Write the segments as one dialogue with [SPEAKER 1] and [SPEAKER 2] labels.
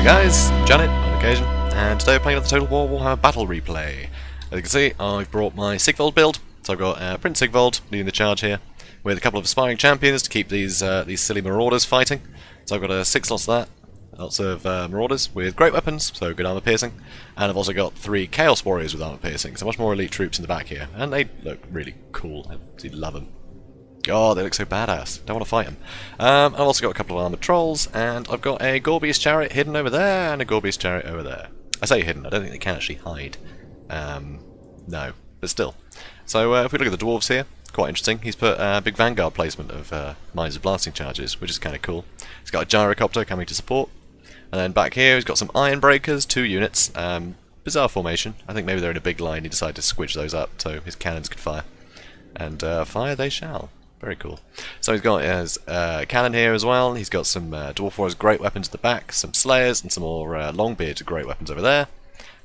[SPEAKER 1] Hey guys, Janet on occasion, and today we're playing with the Total War Warhammer Battle Replay. As you can see, I've brought my Sigvold build, so I've got Prince Sigvold leading the charge here, with a couple of aspiring champions to keep these silly marauders fighting. So I've got 6 slots of that, lots of marauders with great weapons, so good armor piercing, and I've also got 3 Chaos Warriors with armor piercing, so much more elite troops in the back here, and they look really cool. I absolutely love them. God, they look so badass. Don't want to fight them. I've also got a couple of armoured trolls, and I've got a Gorbius chariot hidden over there, and a Gorbius chariot over there. I say hidden, I don't think they can actually hide. No, but still. So if we look at the Dwarfs here, quite interesting. He's put a big vanguard placement of mines of blasting charges, which is kind of cool. He's got a gyrocopter coming to support. And then back here he's got some iron breakers, 2 units. Bizarre formation. I think maybe they're in a big line. He decided to squidge those up so his cannons could fire. And fire they shall. Very cool. So he's got his cannon here as well. He's got some Dwarf Warriors great weapons at the back, some Slayers, and some more Longbeards great weapons over there.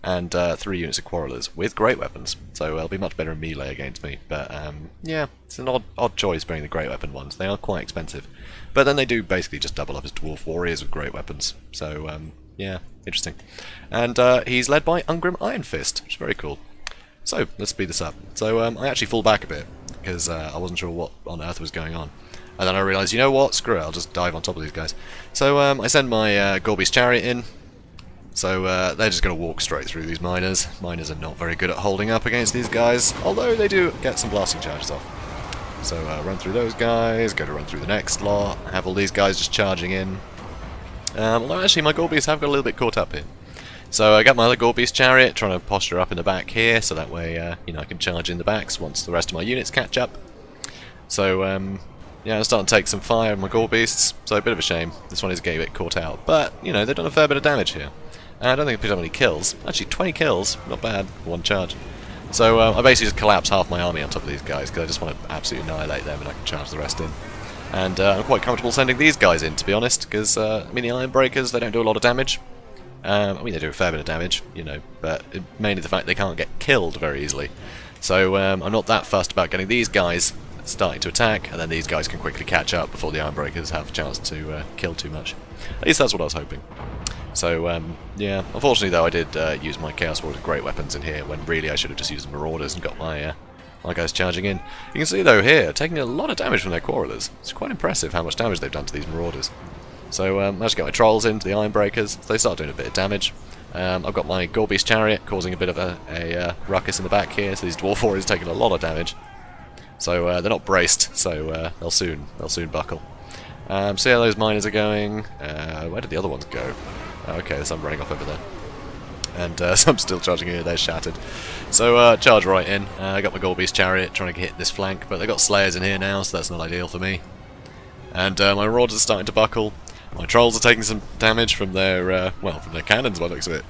[SPEAKER 1] And 3 units of Quarrelers with great weapons. So they'll be much better in melee against me. But yeah, it's an odd choice bringing the great weapon ones. They are quite expensive. But then they do basically just double up as Dwarf Warriors with great weapons. So yeah, interesting. And he's led by Ungrim Iron Fist, which is very cool. So let's speed this up. So I actually fall back a bit, because I wasn't sure what on earth was going on. And then I realised, you know what, screw it, I'll just dive on top of these guys. So I send my Gorbius chariot in, so they're just going to walk straight through these miners. Miners are not very good at holding up against these guys, although they do get some blasting charges off. So run through those guys, go to run through the next lot, have all these guys just charging in. Although actually my Gorbius have got a little bit caught up here. So I got my other Gorbius chariot, trying to posture up in the back here, so that way you know, I can charge in the backs once the rest of my units catch up. So yeah, I'm starting to take some fire on my Gorbists, so a bit of a shame. This one is getting a bit caught out, but you know, they've done a fair bit of damage here. I don't think I picked up any kills. Actually, 20 kills, not bad for one charge. So I basically just collapse half my army on top of these guys because I just want to absolutely annihilate them, and I can charge the rest in. And I'm quite comfortable sending these guys in, to be honest, because I mean, the Iron Breakers, they don't do a lot of damage. I mean, they do a fair bit of damage, you know, but mainly the fact they can't get killed very easily. So I'm not that fussed about getting these guys starting to attack, and then these guys can quickly catch up before the Iron Breakers have a chance to kill too much. At least that's what I was hoping. So yeah, unfortunately though, I did use my Chaos Warriors great weapons in here, when really I should have just used Marauders and got my guys charging in. You can see though here, taking a lot of damage from their Quarrelers. It's quite impressive how much damage they've done to these Marauders. So I just get my Trolls into the Iron Breakers, so they start doing a bit of damage. I've got my Gorbius chariot causing a bit of a ruckus in the back here, so these Dwarf Warriors are taking a lot of damage. So they're not braced, so they'll soon buckle. See how those miners are going. Where did the other ones go? Okay, some running off over there. And some still charging here, they're shattered. So charge right in. I got my Gorbius chariot trying to hit this flank, but they've got Slayers in here now, so that's not ideal for me. And my Marauders are starting to buckle. My Trolls are taking some damage from their, well, from their cannons by the looks of it.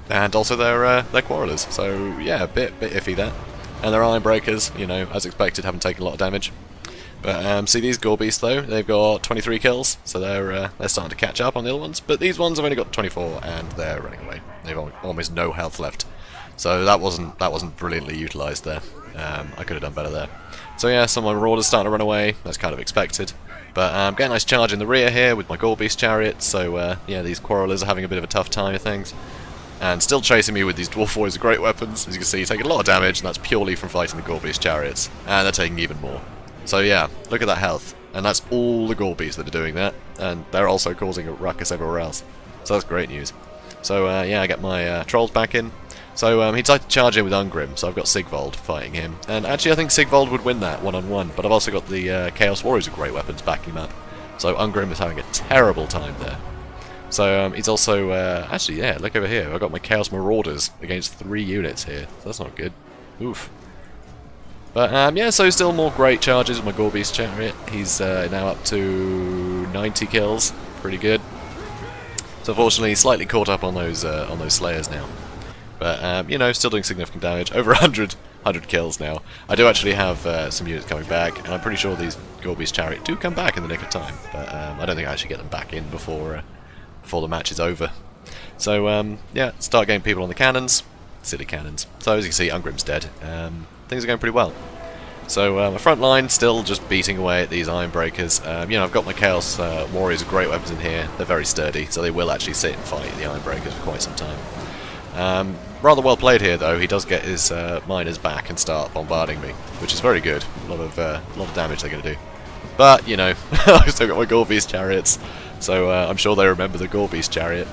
[SPEAKER 1] And also their Quarrelers. So, yeah, a bit iffy there. And their Iron Breakers, you know, as expected, haven't taken a lot of damage. But, see these Gorbies, though, they've got 23 kills, so they're starting to catch up on the other ones. But these ones have only got 24, and they're running away. They've almost no health left. So that wasn't brilliantly utilised there. I could have done better there. So yeah, some of my Marauders starting to run away. That's kind of expected. But getting a nice charge in the rear here with my Gorbius chariot. So yeah, these Quarrelers are having a bit of a tough time of things. And still chasing me with these Dwarf Warriors with great weapons. As you can see, taking a lot of damage, and that's purely from fighting the Gorbius chariots. And they're taking even more. So yeah, look at that health. And that's all the Gorbies that are doing that. And they're also causing a ruckus everywhere else. So that's great news. So yeah, I get my Trolls back in. So he decided to charge in with Ungrim, so I've got Sigvold fighting him. And actually I think Sigvold would win that one-on-one, but I've also got the Chaos Warriors with great weapons backing him up. So Ungrim is having a terrible time there. So he's also, actually yeah, look over here, I've got my Chaos Marauders against 3 units here, so that's not good. Oof. But yeah, so still more great charges with my Gorbius chariot. He's now up to 90 kills, pretty good. So unfortunately slightly caught up on those Slayers now. But, you know, still doing significant damage. Over 100 kills now. I do actually have some units coming back, and I'm pretty sure these Gorbius chariot do come back in the nick of time. But I don't think I actually get them back in before the match is over. So, yeah, start getting people on the cannons. Silly cannons. So, as you can see, Ungrim's dead. Things are going pretty well. So my front line still just beating away at these Iron Breakers. You know, I've got my Chaos Warriors with great weapons in here. They're very sturdy, so they will actually sit and fight the Iron Breakers for quite some time. Rather well played here, though. He does get his miners back and start bombarding me, which is very good. A lot of damage they're going to do. But you know, I've still got my Gore-Beast chariots, so I'm sure they remember the Gore-Beast chariot.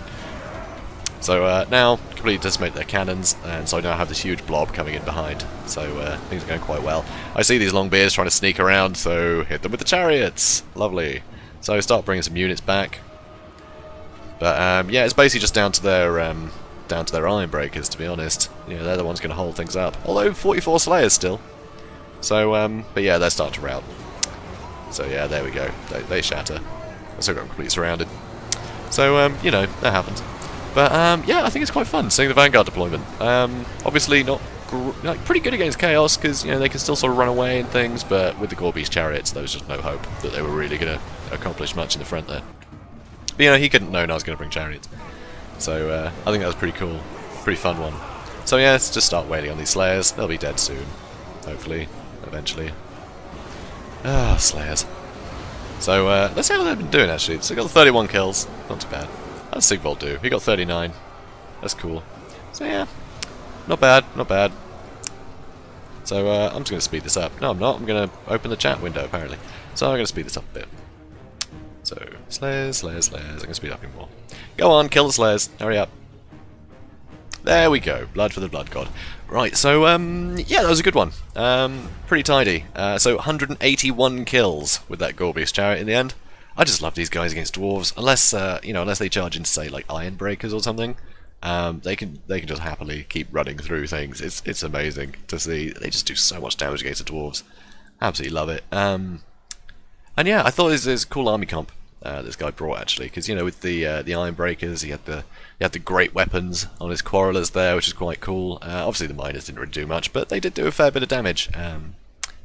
[SPEAKER 1] So now, completely decimate their cannons, and so I now have this huge blob coming in behind. So things are going quite well. I see these long bears trying to sneak around, so hit them with the chariots. Lovely. So start bringing some units back. But yeah, it's basically just down to their Iron Breakers, to be honest. You know, they're the ones going to hold things up. Although 44 Slayers still. So but yeah, they're starting to rout. So yeah, there we go. They shatter. I still got them completely surrounded. So you know, that happens. But yeah, I think it's quite fun seeing the Vanguard deployment. Obviously not like pretty good against Chaos because you know they can still sort of run away and things, but with the Gore-Beast chariots, there was just no hope that they were really going to accomplish much in the front there. But you know, he couldn't know I was going to bring chariots, so I think that was pretty cool, pretty fun one. So yeah, let's just start waiting on these Slayers. They'll be dead soon, hopefully, eventually. Ah, Slayers. So let's see how they've been doing actually. So they got 31 kills, not too bad. How's Sigvold do? He got 39. That's cool. So yeah, not bad, not bad. So I'm just going to speed this up. No, I'm not. I'm going to open the chat window apparently. So I'm going to speed this up a bit. So Slayers, Slayers, Slayers. I'm going to speed up even more. Go on, kill the Slayers. Hurry up. There we go. Blood for the Blood God. Right. So yeah, that was a good one. Pretty tidy. So 181 kills with that Gore-Beast chariot in the end. I just love these guys against dwarves. Unless you know, unless they charge into say like Iron Breakers or something, they can just happily keep running through things. It's amazing to see. They just do so much damage against the dwarves. Absolutely love it. And yeah, I thought this is a cool army comp this guy brought actually, because you know with the Iron Breakers, he had the great weapons on his Quarrelers there, which is quite cool. Obviously the miners didn't really do much, but they did do a fair bit of damage.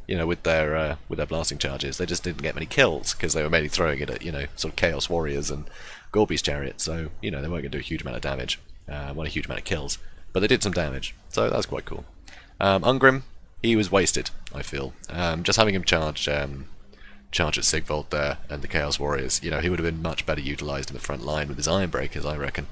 [SPEAKER 1] You know, with their blasting charges, they just didn't get many kills because they were mainly throwing it at you know sort of Chaos Warriors and Gore-Beast chariots. So you know they weren't going to do a huge amount of damage, not a huge amount of kills, but they did some damage. So that was quite cool. Ungrim, he was wasted. I feel just having him charge at Sigvold there and the Chaos Warriors. You know, he would have been much better utilised in the front line with his Iron Breakers, I reckon.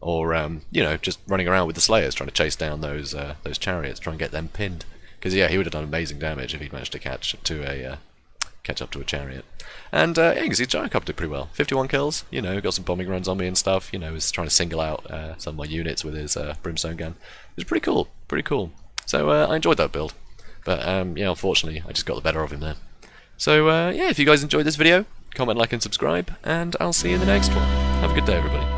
[SPEAKER 1] Or you know, just running around with the Slayers trying to chase down those chariots, try and get them pinned. Because yeah, he would have done amazing damage if he'd managed to catch up to a chariot. And yeah, you can see Giant Cop did pretty well. 51 kills. You know, got some bombing runs on me and stuff. You know, was trying to single out some of my units with his brimstone gun. It was pretty cool, pretty cool. So I enjoyed that build. But yeah, unfortunately, I just got the better of him there. So yeah, if you guys enjoyed this video, comment, like, and subscribe, and I'll see you in the next one. Have a good day, everybody.